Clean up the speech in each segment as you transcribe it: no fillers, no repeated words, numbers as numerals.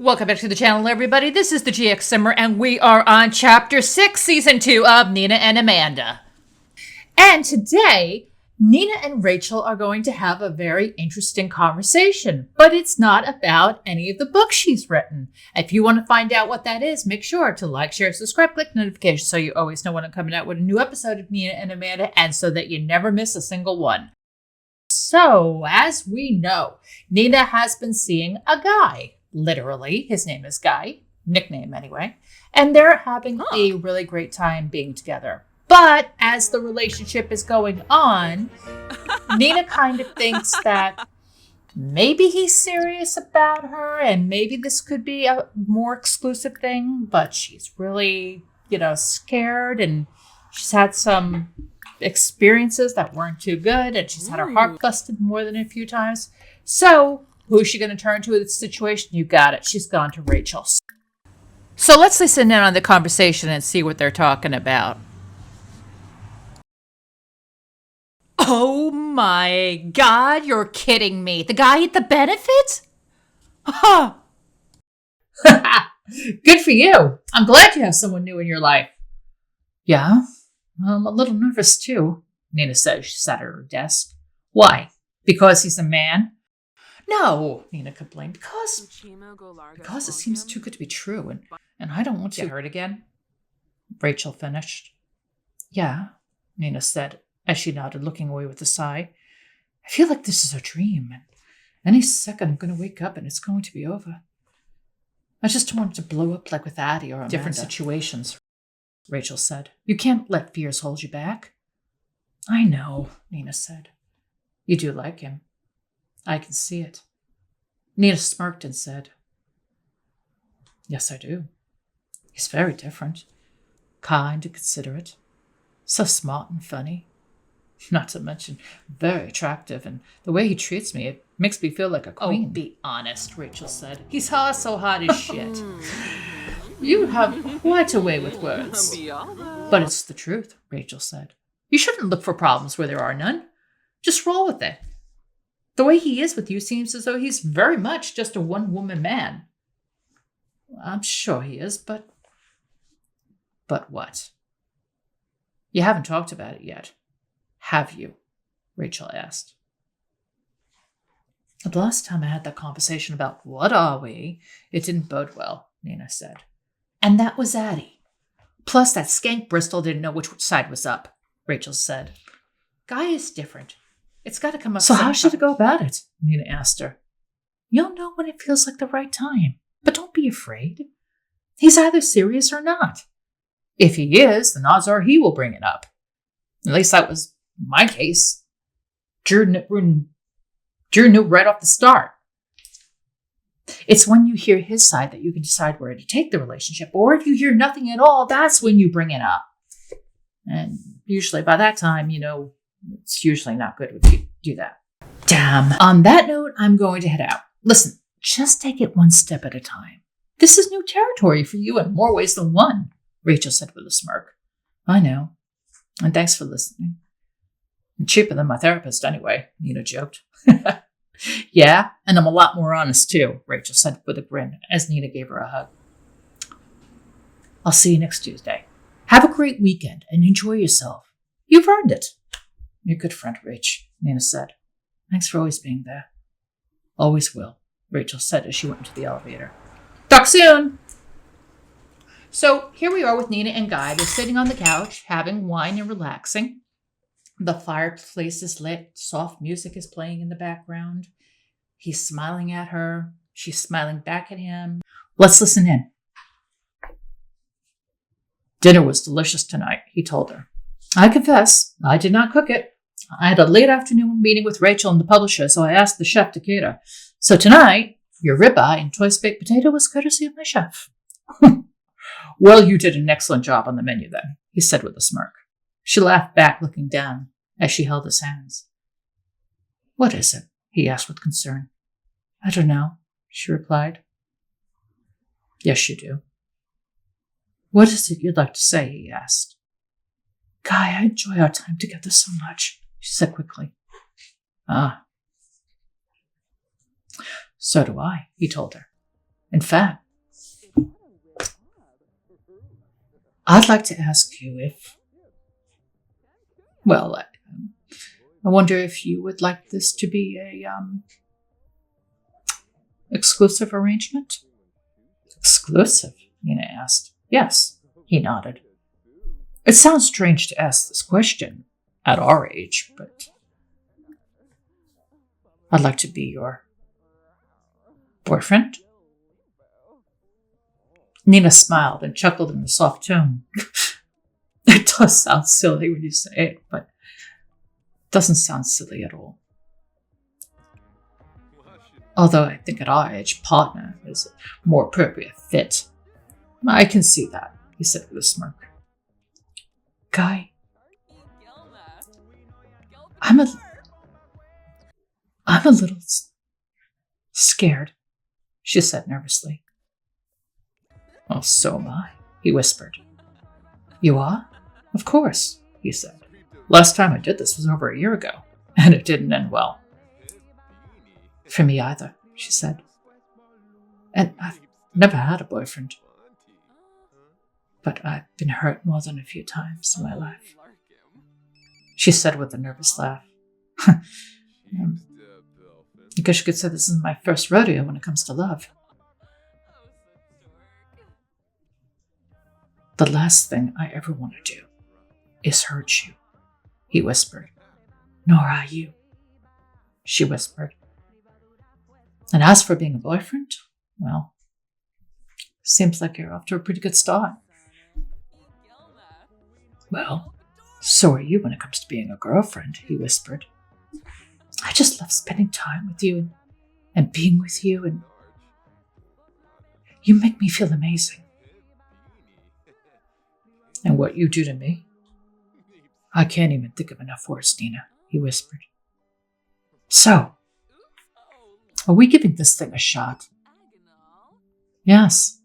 Welcome back to the channel, everybody. This is the GXSimmer, and we are on Chapter 6, Season 2 of Nina and Amanda. And today, Nina and Rachel are going to have a very interesting conversation, but it's not about any of the books she's written. If you want to find out what that is, make sure to like, share, subscribe, click notifications so you always know when I'm coming out with a new episode of Nina and Amanda, and so that you never miss a single one. So, as we know, Nina has been seeing a guy. Literally, his name is Guy, nickname anyway, and they're having a really great time being together. But as the relationship is going on, Nina kind of thinks that maybe he's serious about her and maybe this could be a more exclusive thing, but she's really, scared, and she's had some experiences that weren't too good, and she's had her heart busted more than a few times. So who's she going to turn to in this situation? You got it. She's gone to Rachel. So let's listen in on the conversation and see what they're talking about. Oh my God, you're kidding me. The guy at the benefit? Huh. Good for you. I'm glad you have someone new in your life. Yeah, I'm a little nervous too, Nina said. She sat at her desk. Why? Because he's a man? No, Nina complained, because it seems too good to be true, and I don't want to get hurt again. Rachel finished. Yeah, Nina said, as she nodded, looking away with a sigh. I feel like this is a dream, and any second I'm going to wake up and it's going to be over. I just don't want it to blow up like with Addie or Amanda. Different situations, Rachel said. You can't let fears hold you back. I know, Nina said. You do like him. I can see it. Nina smirked and said, Yes, I do. He's very different. Kind and considerate. So smart and funny. Not to mention very attractive, and the way he treats me, it makes me feel like a queen. Oh, be honest, Rachel said. He's so hot as shit. You have quite a way with words. But it's the truth, Rachel said. You shouldn't look for problems where there are none. Just roll with it. The way he is with you seems as though he's very much just a one-woman man. I'm sure he is, but... But what? You haven't talked about it yet, have you? Rachel asked. The last time I had that conversation about what are we, it didn't bode well, Nina said. And that was Addie. Plus that skank Bristol didn't know which side was up, Rachel said. Guy is different. It's got to come up. So how should I go about it? Nina asked her. You'll know when it feels like the right time, but don't be afraid. He's either serious or not. If he is, the odds are he will bring it up. At least that was my case. Drew knew right off the start. It's when you hear his side that you can decide where to take the relationship, or if you hear nothing at all, that's when you bring it up. And usually by that time, it's usually not good if you do that. Damn. On that note, I'm going to head out. Listen, just take it one step at a time. This is new territory for you in more ways than one, Rachel said with a smirk. I know. And thanks for listening. And cheaper than my therapist anyway, Nina joked. Yeah, and I'm a lot more honest too, Rachel said with a grin as Nina gave her a hug. I'll see you next Tuesday. Have a great weekend and enjoy yourself. You've earned it. You're a good friend, Rach, Nina said. Thanks for always being there. Always will, Rachel said as she went into the elevator. Talk soon! So here we are with Nina and Guy. They're sitting on the couch, having wine and relaxing. The fireplace is lit. Soft music is playing in the background. He's smiling at her. She's smiling back at him. Let's listen in. Dinner was delicious tonight, he told her. I confess, I did not cook it. I had a late afternoon meeting with Rachel and the publisher, so I asked the chef to cater. So tonight, your ribeye and choice baked potato was courtesy of my chef. Well, you did an excellent job on the menu then, he said with a smirk. She laughed back, looking down as she held his hands. What is it? He asked with concern. I don't know, she replied. Yes, you do. What is it you'd like to say? He asked. Guy, I enjoy our time together so much, she said quickly. Ah. So do I, he told her. In fact, I'd like to ask you if, well, I wonder if you would like this to be a exclusive arrangement? Exclusive? Nina asked. Yes, he nodded. It sounds strange to ask this question at our age, but I'd like to be your boyfriend. Nina smiled and chuckled in a soft tone. It does sound silly when you say it, but it doesn't sound silly at all. Although I think at our age, partner is a more appropriate fit. I can see that, he said with a smirk. Guy, I'm a little scared, she said nervously. Oh, so am I, he whispered. You are? Of course, he said. Last time I did this was over a year ago, and it didn't end well. For me either, she said. And I've never had a boyfriend. But I've been hurt more than a few times in my life, she said with a nervous laugh. I guess you could say this is my first rodeo when it comes to love. The last thing I ever want to do is hurt you, he whispered. Nor are you, she whispered. And as for being a boyfriend, well, seems like you're off to a pretty good start. Well, so are you when it comes to being a girlfriend, he whispered. I just love spending time with you and being with you, and you make me feel amazing. And what you do to me? I can't even think of enough words, Nina, he whispered. So, are we giving this thing a shot? Yes,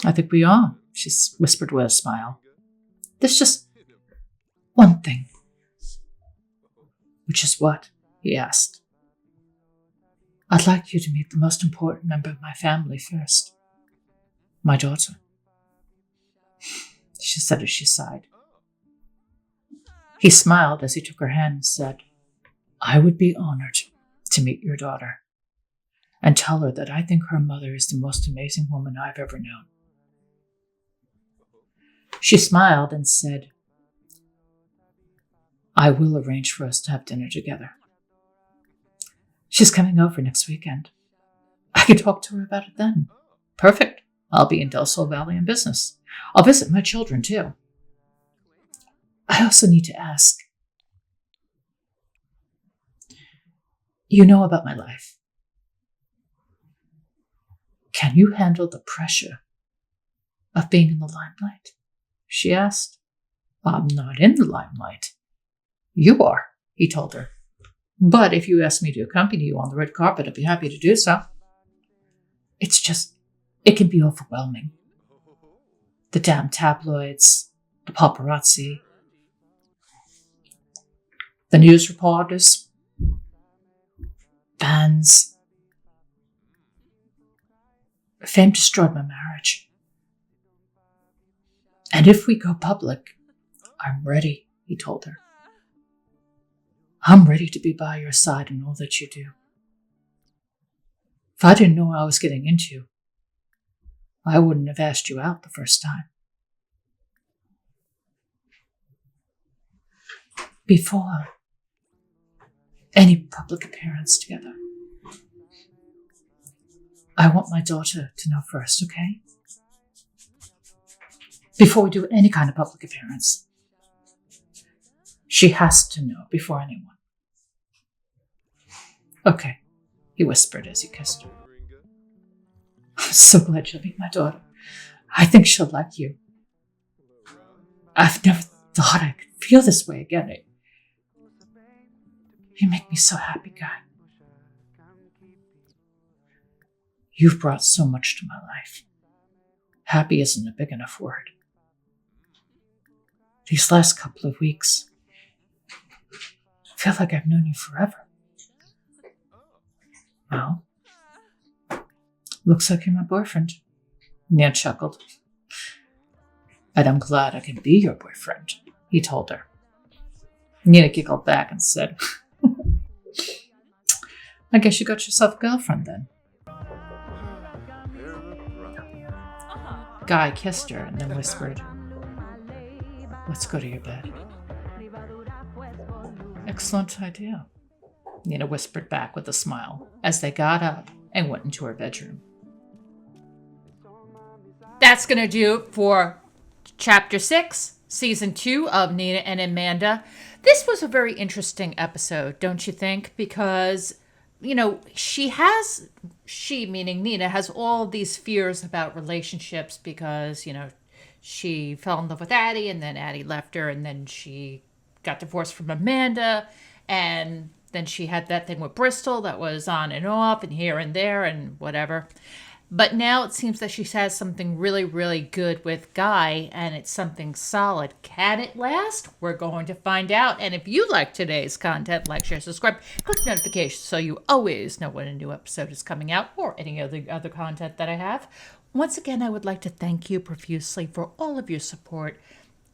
I think we are, she whispered with a smile. There's just one thing. Which is what? He asked. I'd like you to meet the most important member of my family first. My daughter. She said as she sighed. He smiled as he took her hand and said, I would be honored to meet your daughter and tell her that I think her mother is the most amazing woman I've ever known. She smiled and said, I will arrange for us to have dinner together. She's coming over next weekend. I can talk to her about it then. Perfect. I'll be in Del Sol Valley in business. I'll visit my children too. I also need to ask. You know about my life. Can you handle the pressure of being in the limelight? She asked. I'm not in the limelight. You are, he told her. But if you ask me to accompany you on the red carpet, I'd be happy to do so. It's just, it can be overwhelming. The damn tabloids, the paparazzi, the news reporters, fans. Fame destroyed my marriage. And if we go public, I'm ready, he told her. I'm ready to be by your side in all that you do. If I didn't know what I was getting into, I wouldn't have asked you out the first time. Before any public appearance together, I want my daughter to know first, okay? Before we do any kind of public appearance. She has to know before anyone. Okay, he whispered as he kissed her. I'm so glad you'll meet my daughter. I think she'll like you. I've never thought I could feel this way again. You make me so happy, Guy. You've brought so much to my life. Happy isn't a big enough word. These last couple of weeks, I feel like I've known you forever. Well, Looks like you're my boyfriend. Nina chuckled. And I'm glad I can be your boyfriend, he told her. Nina giggled back and said, I guess you got yourself a girlfriend then. Guy kissed her and then whispered, let's go to your bed. Excellent idea, Nina whispered back with a smile as they got up and went into her bedroom. That's going to do it for Chapter 6, Season 2 of Nina and Amanda. This was a very interesting episode, don't you think? Because, she meaning Nina, has all these fears about relationships because, she fell in love with Addie and then Addie left her and then she got divorced from Amanda and then she had that thing with Bristol that was on and off and here and there and whatever. But now it seems that she has something really, really good with Guy, and it's something solid. Can it last? We're going to find out. And if you like today's content, like, share, subscribe, click notifications so you always know when a new episode is coming out or any other content that I have. Once again, I would like to thank you profusely for all of your support.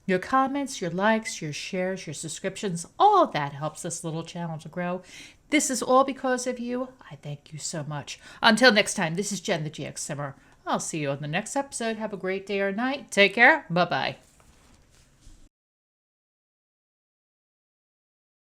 Your comments, your likes, your shares, your subscriptions, all of that helps this little channel to grow. This is all because of you. I thank you so much. Until next time, this is Jen, the GXSimmer. I'll see you on the next episode. Have a great day or night. Take care. Bye-bye.